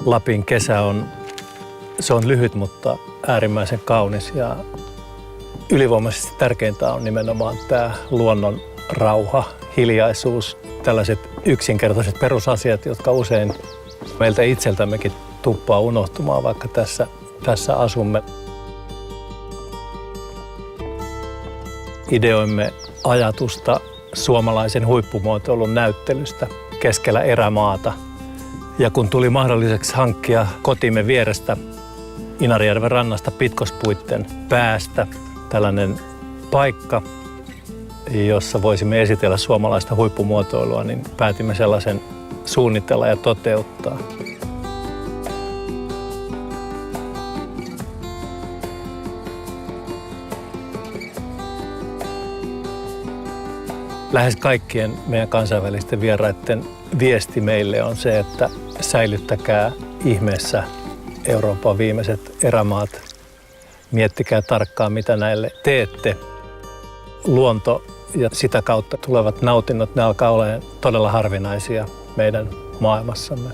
Lapin kesä on lyhyt, mutta äärimmäisen kaunis ja ylivoimaisesti tärkeintä on nimenomaan tämä luonnon rauha, hiljaisuus, tällaiset yksinkertaiset perusasiat, jotka usein meiltä itseltämmekin tuppaa unohtumaan, vaikka tässä asumme. Ideoimme ajatusta suomalaisen huippumuotoilun näyttelystä keskellä erämaata. Ja kun tuli mahdolliseksi hankkia kotimme vierestä Inarijärven rannasta Pitkospuitten päästä tällainen paikka, jossa voisimme esitellä suomalaista huippumuotoilua, niin päätimme sellaisen suunnitella ja toteuttaa. Lähes kaikkien meidän kansainvälisten vieraiden viesti meille on se, että säilyttäkää ihmeessä Euroopan viimeiset erämaat. Miettikää tarkkaan, mitä näille teette. Luonto ja sitä kautta tulevat nautinnot, ne alkaa olemaan todella harvinaisia meidän maailmassamme.